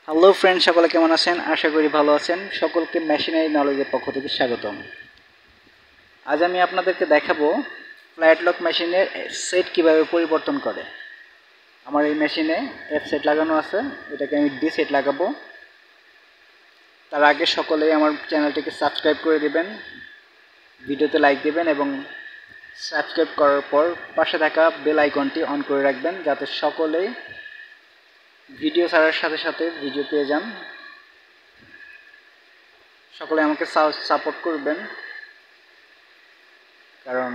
Hello friend, সকলে কেমন আছেন? আশা করি ভালো আছেন। সকলকে মেশিনারি নলেজের পক্ষ থেকে স্বাগতম। আজ আমি আপনাদেরকে দেখাবো ফ্ল্যাট লক মেশিনের সেট কিভাবে পরিবর্তন করে। আমার এই মেশিনে এফ সেট লাগানো আছে, এটাকে আমি ডি সেট লাগাবো। তার আগে সকলেই আমার চ্যানেলটিকে সাবস্ক্রাইব করে দিবেন, ভিডিওতে লাইক দিবেন এবং সাবস্ক্রাইব করার পর পাশে থাকা বেল আইকনটি অন করে রাখবেন, যাতে সকলেই ভিডিও ছাড়ার সাথে সাথে ভিডিও পেয়ে যান। সকলে আমাকে সাপোর্ট করবেন, কারণ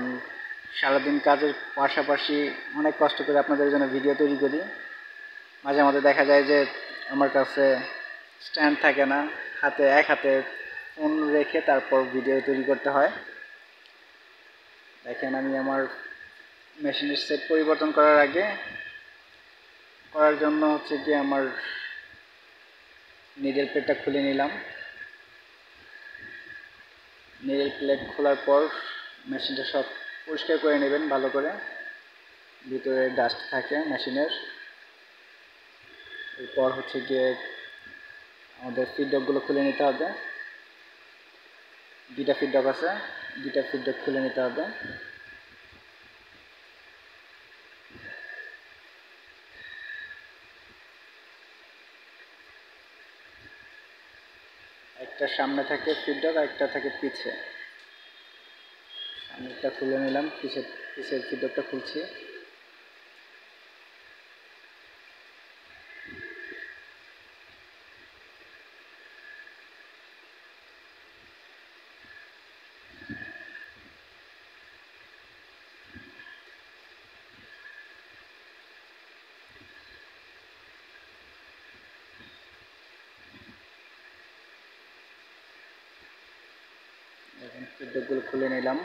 সারাদিন কাজের পাশাপাশি অনেক কষ্ট করে আপনাদের জন্য ভিডিও তৈরি করি। মাঝে মাঝে দেখা যায় যে আমার কাছে স্ট্যান্ড থাকে না, এক হাতে ফোন রেখে তারপর ভিডিও তৈরি করতে হয়। দেখেন, আমি আমার মেশিনের সেট পরিবর্তন করার জন্য হচ্ছে কি আমার নিডেল প্লেটটা খুলে নিলাম। নিডেল প্লেট খোলার পর মেশিনটা সব পরিষ্কার করে নেবেন ভালো করে, ভিতরে ডাস্ট থাকে মেশিনের। এরপর হচ্ছে গিয়ে আমাদের ফিডব্যাকগুলো খুলে নিতে হবে। দুইটা ফিডব্যাক আছে, দুইটা ফিডব্যাক খুলে নিতে হবে। একটা সামনে থাকে ফিডব্যাক আর একটা থাকে পিছে। সামনেরটা খুলে নিলাম, পিছের ফিডব্যাকটা খুলছি। এখন ফিডব্যাকগুলো খুলে নিলাম।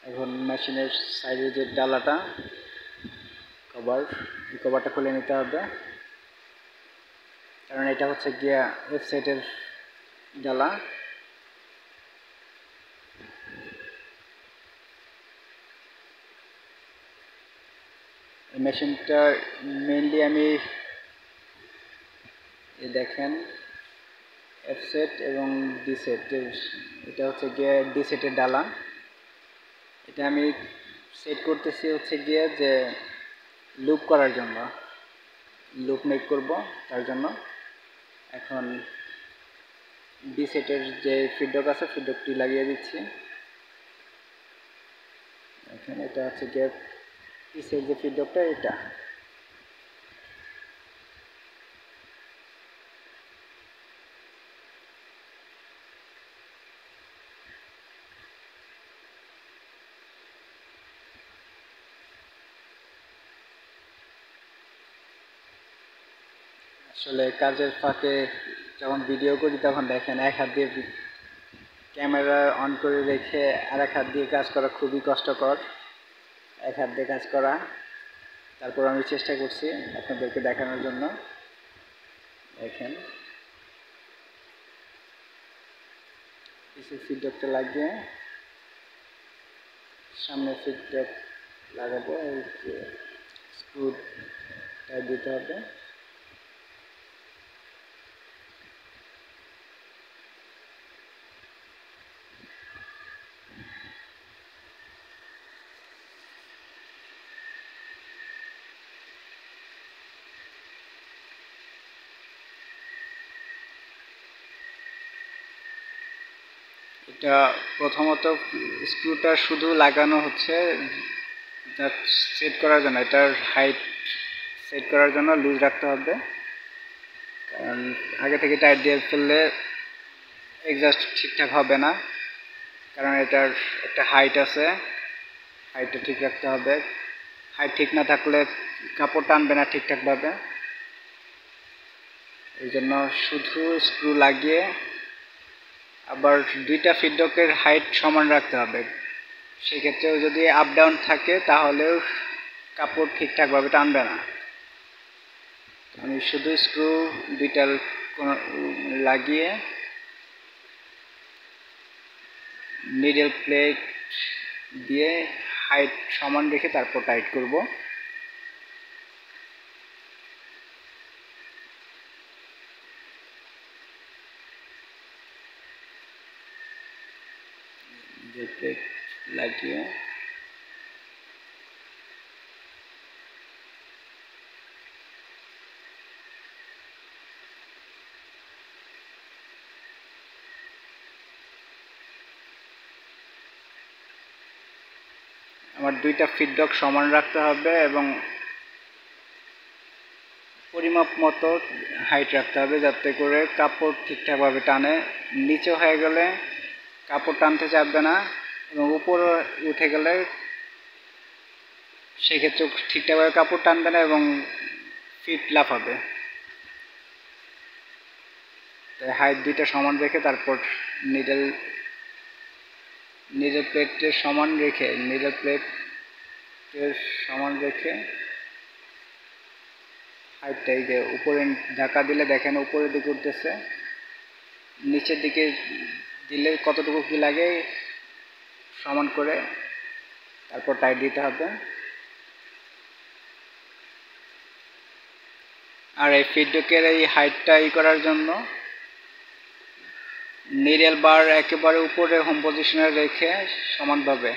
এখন মেশিনের সাইডে যে ডালাটা এই কভারটা খুলে নিতে হবে, কারণ এটা হচ্ছে গিয়া এফ সেটের ডালা। এই মেশিনটা মেইনলি আমি দেখেন এফ সেট এবং ডি সেট, এটা হচ্ছে গিয়ে ডি সেটের ডালা। এটা আমি সেট করতেছি হচ্ছে গিয়ে যে লুপ করার জন্য, লুপ মেক করব তার জন্য। এখন ডি সেটের যে ফিডব্যাক আছে ফিডব্যাকটি লাগিয়ে দিচ্ছি। এখন এটা হচ্ছে গিয়ে পিসের যে ফিডব্যাকটা, এটা আসলে কাজের ফাঁকে যখন ভিডিও করি তখন দেখেন এক হাত দিয়ে ক্যামেরা অন করে রেখে আর এক হাত দিয়ে কাজ করা খুবই কষ্টকর। এক হাত দিয়ে কাজ করা, তারপর আমি চেষ্টা করছি আপনাদেরকে দেখানোর জন্য। দেখেন, পিসের ফিডব্যাকটা লাগিয়ে সামনে ফিডব্যাক লাগাবো। এই যে স্ক্রুটা দিতে হবে। এটা প্রথমত স্ক্রুটা শুধু লাগানো হচ্ছে সেট করার জন্য, এটার হাইট সেট করার জন্য লুজ রাখতে হবে, কারণ আগে থেকে টাইট দিয়ে ফেললে এক্সস্ট ঠিকঠাক হবে না। কারণ এটার একটা হাইট আছে, হাইটটা ঠিক রাখতে হবে। হাইট ঠিক না থাকলে কাপড় টানবে না ঠিকঠাকভাবে। এই জন্য শুধু স্ক্রু লাগিয়ে আবার দুইটা ফিডব্যাকের হাইট সমান রাখতে হবে। সেক্ষেত্রেও যদি আপ ডাউন থাকে তাহলেও কাপড় ঠিকঠাকভাবে টানবে না। আমি শুধু স্ক্রু দুইটা লাগিয়ে নিডল প্লেট দিয়ে হাইট সমান রেখে তারপর টাইট করব। নিডল প্লেট লাগিয়ে আমার দুইটা ফিডব্যাক সমান রাখতে হবে এবং পরিমাপ মতো হাইট রাখতে হবে, যাতে করে কাপড় ঠিকঠাকভাবে টানে। নিচে হয়ে গেলে কাপড় টানতে চাপবে না এবং উপরে উঠে গেলে সেক্ষেত্রে ঠিকঠাকভাবে কাপড় টানবে না এবং ফিট লাফাবে। তাই হাইট দুইটা সমান রেখে তারপর নিডল প্লেটের সমান রেখে হাইটটা এই যে উপরে ধাক্কা দিলে দেখেন উপরের দিকে উঠতেছে, নিচের দিকে দিলে কতটুকু কি লাগে সমান করে তারপর টাইট দিতে হবে। আর এই ফিডব্যাকের এই হাইটটা করার জন্য নিডল বার একেবারে উপরে হোম পজিশনে রেখে সমানভাবে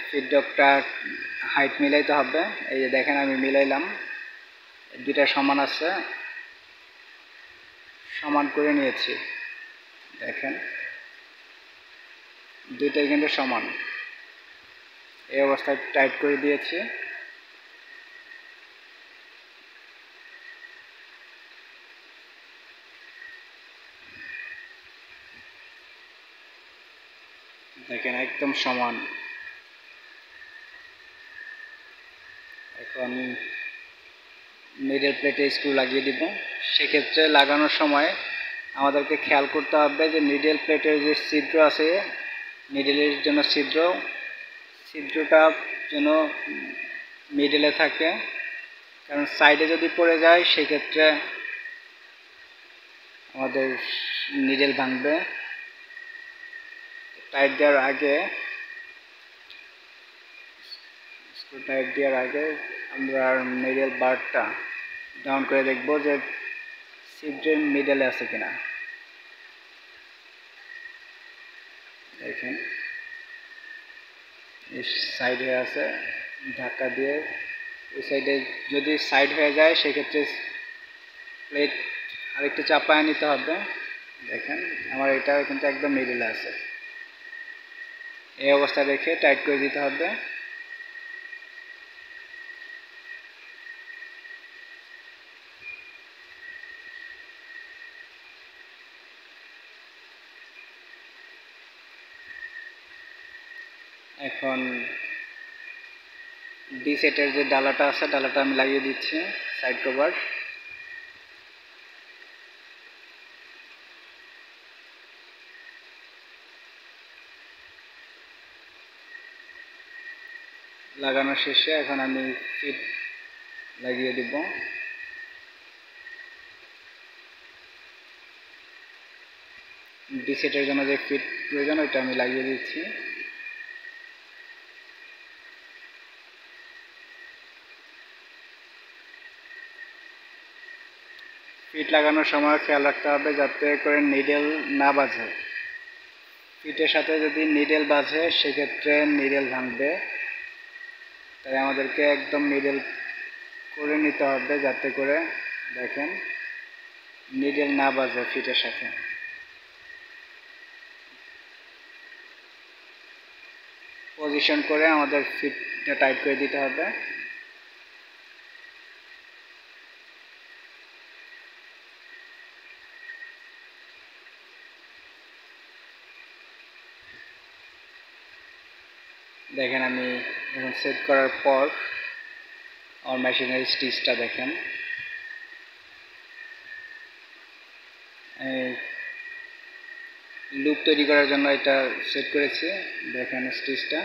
ফিডব্যাকটা হাইট মিলাইতে হবে। এই যে দেখেন আমি মিলাইলাম, দুইটা সমান আছে, সমান করে নিয়েছি। দেখেন দুইটাই কিন্তু সমান। এই অবস্থায় টাইট করে দিয়েছি। দেখেন একদম সমান। এখন নিডল প্লেটে স্ক্রু লাগিয়ে দিব। সেক্ষেত্রে লাগানোর সময় আমাদেরকে খেয়াল করতে হবে যে নিডল প্লেটের যে ছিদ্র আছে, নিডলের জন্য ছিদ্রটা যেন মিডলে থাকে, কারণ সাইডে যদি পড়ে যায় সেক্ষেত্রে আমাদের নিডল ভাঙবে। টাইট দেওয়ার আগে আমরা নিডল বারটা ডাউন করে দেখব যে ছিদ্রের মিডলে আছে কিনা। দেখেন এই সাইড হয়ে আছে, ধাক্কা দিয়ে এই সাইডে যদি সাইড হয়ে যায় সেক্ষেত্রে প্লেট আরেকটু চাপায় নিতে হবে। দেখেন আমার এটা কিন্তু একদম মিডলে আছে। এই অবস্থা রেখে টাইট করে দিতে হবে। এখন ডি সেটের যে ডালাটা আছে, ডালাটা আমি লাগিয়ে দিচ্ছি সাইড কভার। লাগানো শেষে এখন আমি ফিট লাগিয়ে দিব। ডি সেটের জন্য যে ফিট প্রয়োজন ওইটা আমি লাগিয়ে দিচ্ছি। ফিট লাগানোর সময় খেয়াল রাখতে হবে যাতে করে নিডল না বাজে। ফিটের সাথে যদি নিডল বাজে সেক্ষেত্রে নিডল ভাঙবে। তাই আমাদেরকে একদম নিডল করে নিতে হবে যাতে করে দেখেন নিডল না বাজে ফিটের সাথে। পজিশন করে আমাদের ফিটটা টাইট করে দিতে হবে। দেখেন আমি এখন সেট করার পর আমার মেশিনের স্টিচটা দেখেন, লুপ তৈরি করার জন্য এটা সেট করেছি। দেখেন স্টিচটা